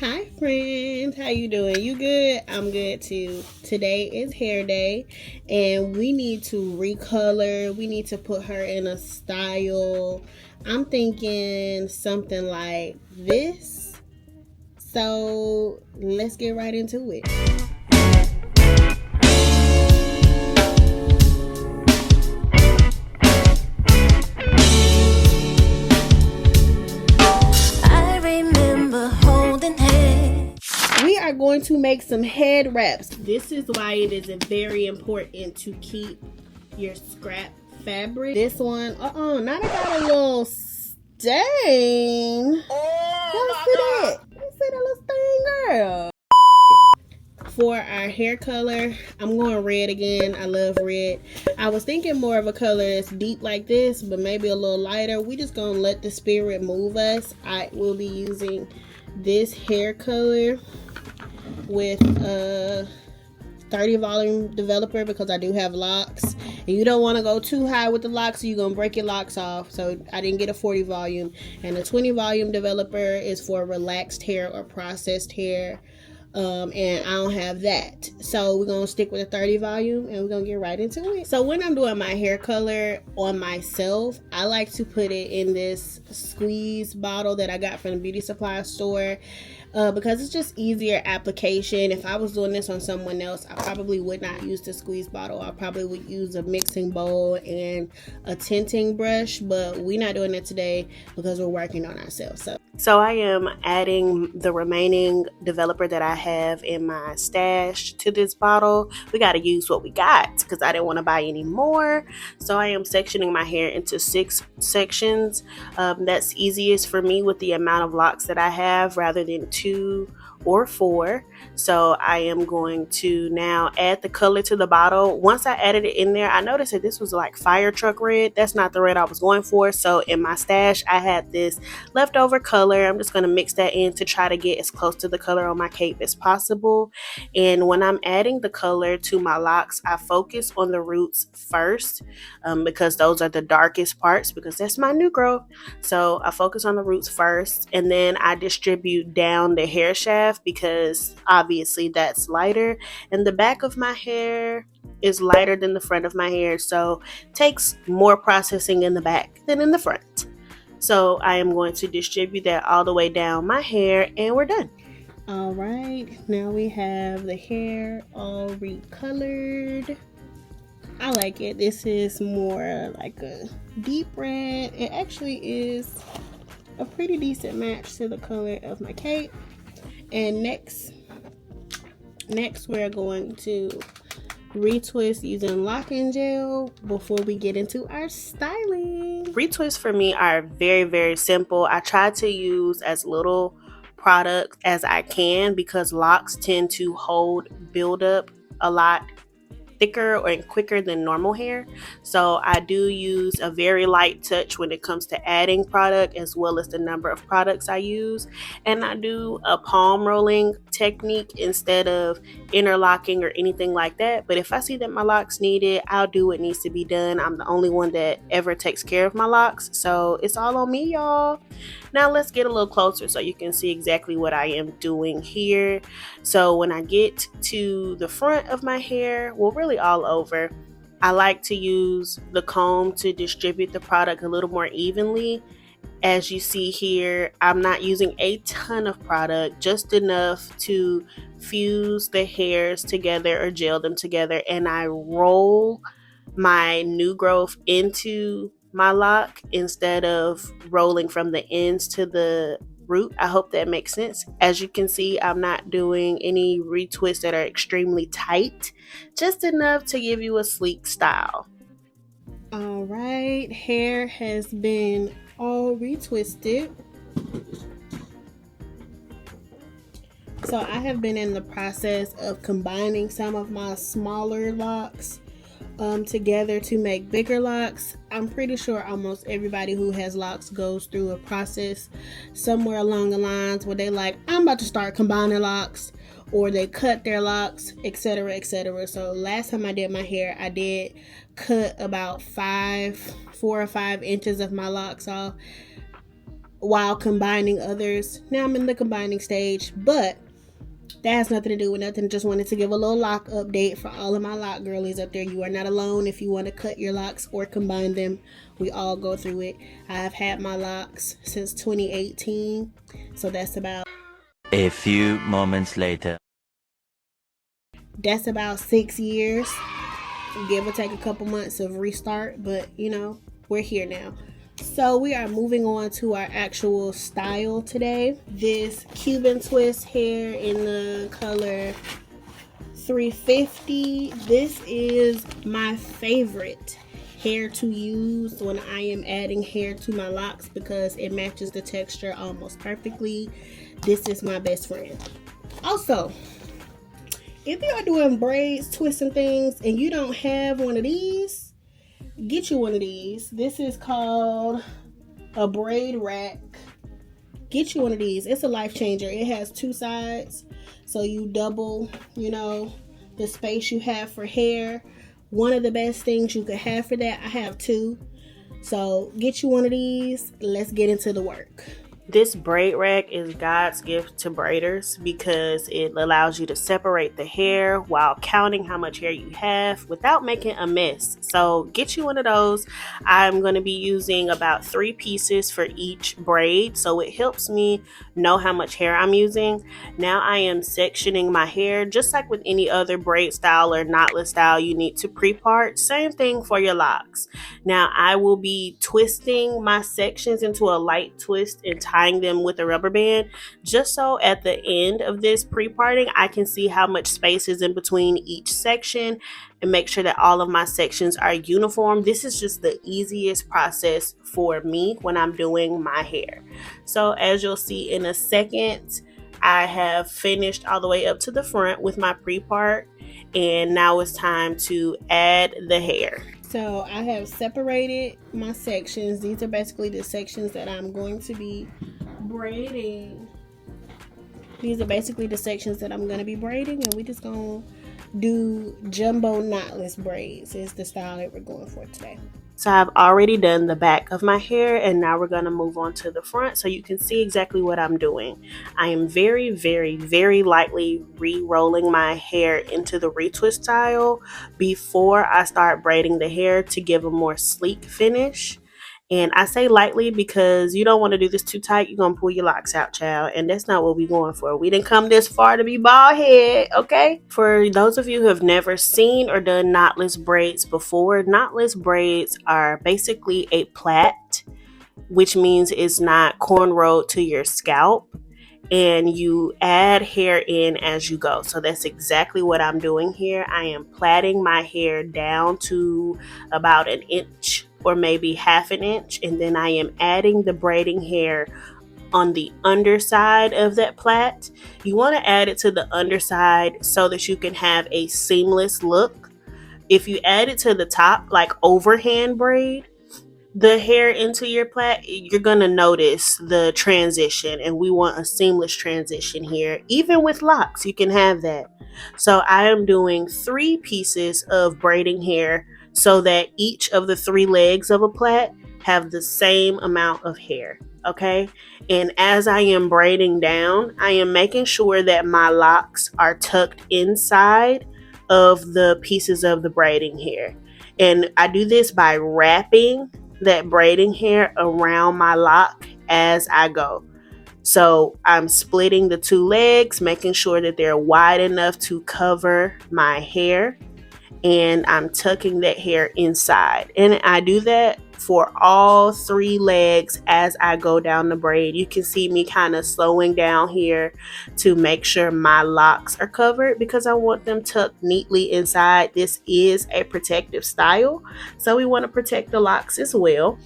Hi friends, how you doing? You good? I'm good too. Today is hair day and we need to recolor. We need to put her in a style. I'm thinking something like this. So let's get right into it. I remember holding hands. We are going to make some head wraps. This is why it is very important to keep your scrap fabric. This one, now they got a little stain. Oh my God. Let's see that little stain, girl. For our hair color, I'm going red again. I love red. I was thinking more of a color that's deep like this, but maybe a little lighter. We just gonna let the spirit move us. I will be using this hair color with 30 volume developer because I do have locks, and you don't want to go too high with the locks, so you're gonna break your locks off. So I didn't get a 40 volume, and the 20 volume developer is for relaxed hair or processed hair, and I don't have that, so we're gonna stick with a 30 volume and we're gonna get right into it. So when I'm doing my hair color on myself, I like to put it in this squeeze bottle that I got from the beauty supply store, because it's just easier application. If I was doing this on someone else, I probably would not use the squeeze bottle. I probably would use a mixing bowl and a tinting brush, but we're not doing it today because we're working on ourselves. So I am adding the remaining developer that I have in my stash to this bottle. We got to use what we got because I didn't want to buy any more. So I am sectioning my hair into 6 sections. That's easiest for me with the amount of locks that I have rather than 2 or 4. So I am going to now add the color to the bottle. Once I added it in there, I noticed that this was like fire truck red. That's not the red I was going for. So in my stash, I had this leftover color. I'm just going to mix that in to try to get as close to the color on my cape as possible. And when I'm adding the color to my locks, I focus on the roots first, because those are the darkest parts, because that's my new growth. So I focus on the roots first, and then I distribute down the hair shaft because obviously that's lighter, and the back of my hair is lighter than the front of my hair, so it takes more processing in the back than in the front. So I am going to distribute that all the way down my hair and we're done. All right, now we have the hair all recolored. I like it. This is more like a deep red. It actually is a pretty decent match to the color of my cape. And next we're going to retwist using lock-in gel before we get into our styling. Retwists for me are very, very simple. I try to use as little product as I can because locks tend to build up a lot thicker or quicker than normal hair. So I do use a very light touch when it comes to adding product, as well as the number of products I use. And I do a palm rolling technique instead of interlocking or anything like that. But if I see that my locks need it, I'll do what needs to be done. I'm the only one that ever takes care of my locks, so it's all on me, y'all. Now let's get a little closer so you can see exactly what I am doing here. So when I get to the front of my hair, well, really all over, I like to use the comb to distribute the product a little more evenly. As you see here, I'm not using a ton of product, just enough to fuse the hairs together or gel them together, and I roll my new growth into my lock instead of rolling from the ends to the root. I hope that makes sense. As you can see, I'm not doing any retwists that are extremely tight, just enough to give you a sleek style. All right, hair has been all retwisted. So I have been in the process of combining some of my smaller locks together to make bigger locks. I'm pretty sure almost everybody who has locks goes through a process somewhere along the lines where they like, I'm about to start combining locks, or they cut their locks, etc., etc. So last time I did my hair, I did cut about 4 or 5 inches of my locks off. while combining others. Now I'm in the combining stage, but that has nothing to do with nothing. Just wanted to give a little lock update for all of my lock girlies up there. You are not alone if you want to cut your locks or combine them. We all go through it. I have had my locks since 2018, so that's about a few moments later. That's about 6 years, give or take a couple months of restart, but you know, we're here now. So we are moving on to our actual style today. This Cuban twist hair in the color 350. This is my favorite hair to use when I am adding hair to my locks because it matches the texture almost perfectly. This is my best friend. Also, if you are doing braids, twists, and things, and you don't have one of these, get you one of these. This is called a braid rack. Get you one of these. It's a life changer. It has 2 sides, so you double, the space you have for hair. One of the best things you could have for that. I have 2. So get you one of these. Let's get into the work. This braid rack is God's gift to braiders because it allows you to separate the hair while counting how much hair you have without making a mess. So get you one of those. I'm going to be using about 3 pieces for each braid, so it helps me know how much hair I'm using. Now I am sectioning my hair just like with any other braid style or knotless style. You need to pre-part. Same thing for your locks. Now I will be twisting my sections into a light twist and tying them with a rubber band, just so at the end of this pre-parting I can see how much space is in between each section and make sure that all of my sections are uniform. This is just the easiest process for me when I'm doing my hair. So as you'll see in a second, I have finished all the way up to the front with my pre-part, and now it's time to add the hair. So I have separated my sections. These are basically the sections that I'm going to be braiding. These are basically the sections that I'm going to be braiding, and we're just going to do jumbo knotless braids is the style that we're going for today. So I've already done the back of my hair, and now we're going to move on to the front so you can see exactly what I'm doing. I am very, very, very lightly re-rolling my hair into the retwist style before I start braiding the hair to give a more sleek finish. And I say lightly because you don't want to do this too tight. You're going to pull your locks out, child. And that's not what we're going for. We didn't come this far to be bald head, okay? For those of you who have never seen or done knotless braids before, knotless braids are basically a plait, which means it's not cornrowed to your scalp. And you add hair in as you go. So that's exactly what I'm doing here. I am plaiting my hair down to about 1 inch or maybe 1/2 inch, and then I am adding the braiding hair on the underside of that plait. You want to add it to the underside so that you can have a seamless look. If you add it to the top, like overhand braid the hair into your plait, you're going to notice the transition, and we want a seamless transition here. Even with locks, you can have that. So I am doing 3 pieces of braiding hair so that each of the 3 legs of a plait have the same amount of hair, okay? And as I am braiding down, I am making sure that my locks are tucked inside of the pieces of the braiding hair. And I do this by wrapping that braiding hair around my lock as I go. So I'm splitting the 2 legs, making sure that they're wide enough to cover my hair, and I'm tucking that hair inside. And I do that for all 3 legs as I go down the braid. You can see me kind of slowing down here to make sure my locks are covered because I want them tucked neatly inside. This is a protective style, so we want to protect the locks as well.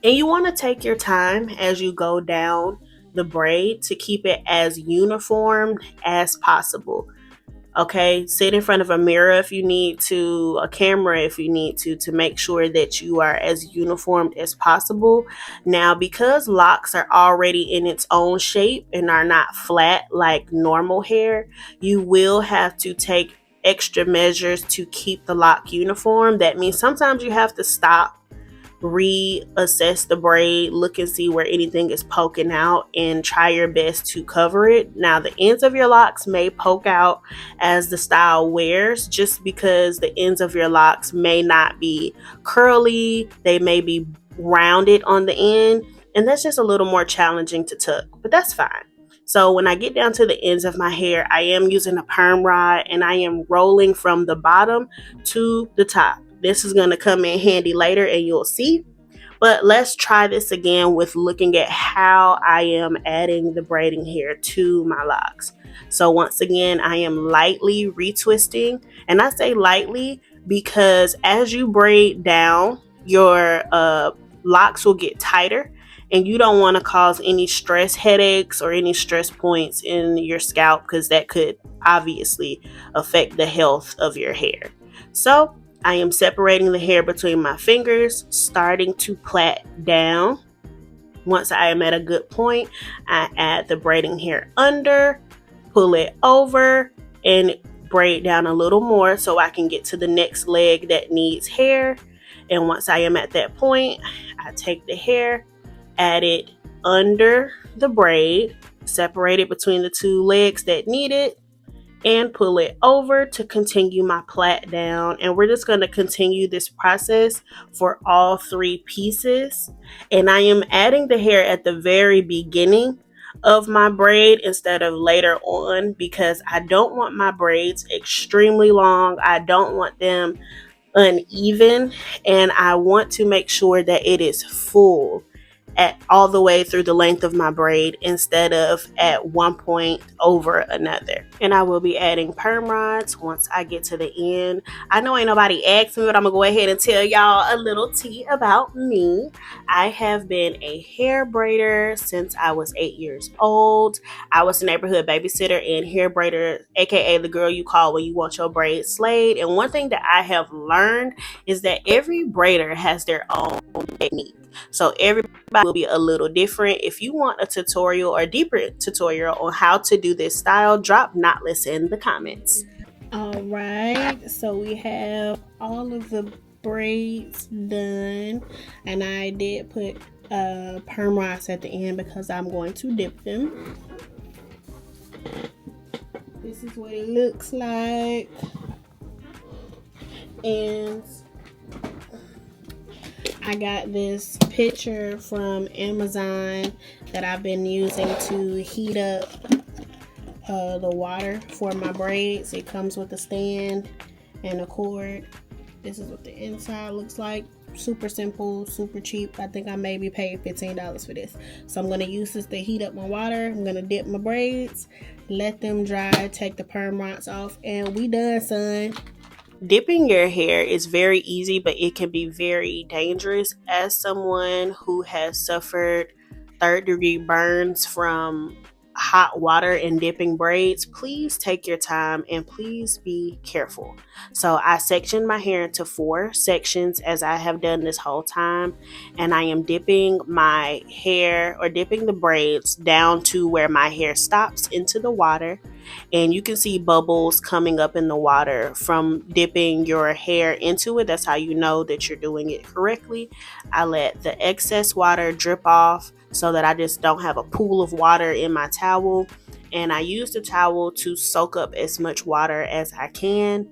And you want to take your time as you go down the braid to keep it as uniform as possible. Okay, sit in front of a mirror if you need to, a camera if you need to make sure that you are as uniformed as possible. Now, because locks are already in its own shape and are not flat like normal hair, you will have to take extra measures to keep the lock uniform. That means sometimes you have to stop reassess the braid, look and see where anything is poking out, and try your best to cover it. Now, the ends of your locks may poke out as the style wears, just because the ends of your locks may not be curly, they may be rounded on the end, and that's just a little more challenging to tuck, but that's fine. So when I get down to the ends of my hair, I am using a perm rod and I am rolling from the bottom to the top. This is going to come in handy later and you'll see. But let's try this again with looking at how I am adding the braiding hair to my locks. So once again, I am lightly retwisting, and I say lightly because as you braid down, your locks will get tighter, and you don't want to cause any stress headaches or any stress points in your scalp, because that could obviously affect the health of your hair. So I am separating the hair between my fingers, starting to plait down. Once I am at a good point, I add the braiding hair under, pull it over, and braid down a little more so I can get to the next leg that needs hair. And once I am at that point, I take the hair, add it under the braid, separate it between the two legs that need it, and pull it over to continue my plait down. And we're just going to continue this process for all three pieces. And I am adding the hair at the very beginning of my braid instead of later on, because I don't want my braids extremely long. I don't want them uneven, and I want to make sure that it is full at all the way through the length of my braid instead of at one point over another. And I will be adding perm rods once I get to the end. I know ain't nobody asked me, but I'm gonna go ahead and tell y'all a little tea about me. I have been a hair braider since I was 8 years old. I was a neighborhood babysitter and hair braider, aka the girl you call when you want your braids slayed. And one thing that I have learned is that every braider has their own technique. So everybody will be a little different. If you want a tutorial or deeper tutorial on how to do this style, drop Knotless in the comments. All right, so we have all of the braids done, and I did put perm rods at the end because I'm going to dip them. This is what it looks like, and I got this pitcher from Amazon that I've been using to heat up the water for my braids. It comes with a stand and a cord. This is what the inside looks like. Super simple, super cheap. I think I maybe paid $15 for this. So I'm going to use this to heat up my water. I'm going to dip my braids, let them dry, take the perm rods off, and we done, son. Dipping your hair is very easy, but it can be very dangerous. As someone who has suffered third-degree burns from hot water and dipping braids, please take your time and please be careful. So I sectioned my hair into 4 sections, as I have done this whole time, and I am dipping my hair, or dipping the braids, down to where my hair stops into the water. And you can see bubbles coming up in the water from dipping your hair into it. That's how you know that you're doing it correctly. I let the excess water drip off so that I just don't have a pool of water in my towel. And I use the towel to soak up as much water as I can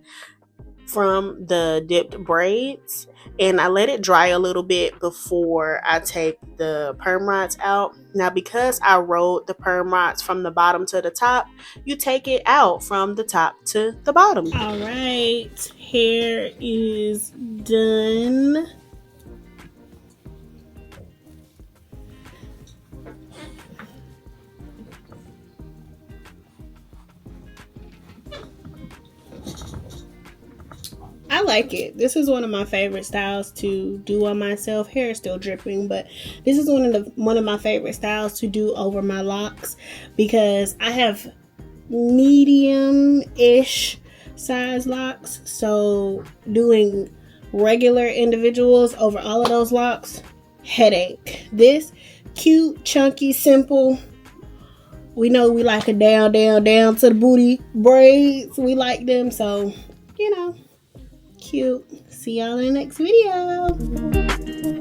from the dipped braids, and I let it dry a little bit before I take the perm rods out. Now, because I rolled the perm rods from the bottom to the top, you take it out from the top to the bottom. All right, hair is done. I like it. This is one of my favorite styles to do on myself. Hair is still dripping, but this is one of my favorite styles to do over my locks, because I have medium-ish size locks. So doing regular individuals over all of those locks, headache. This cute, chunky, simple, we know we like a down to the booty braids. We like them, so you know, cute. See y'all in the next video.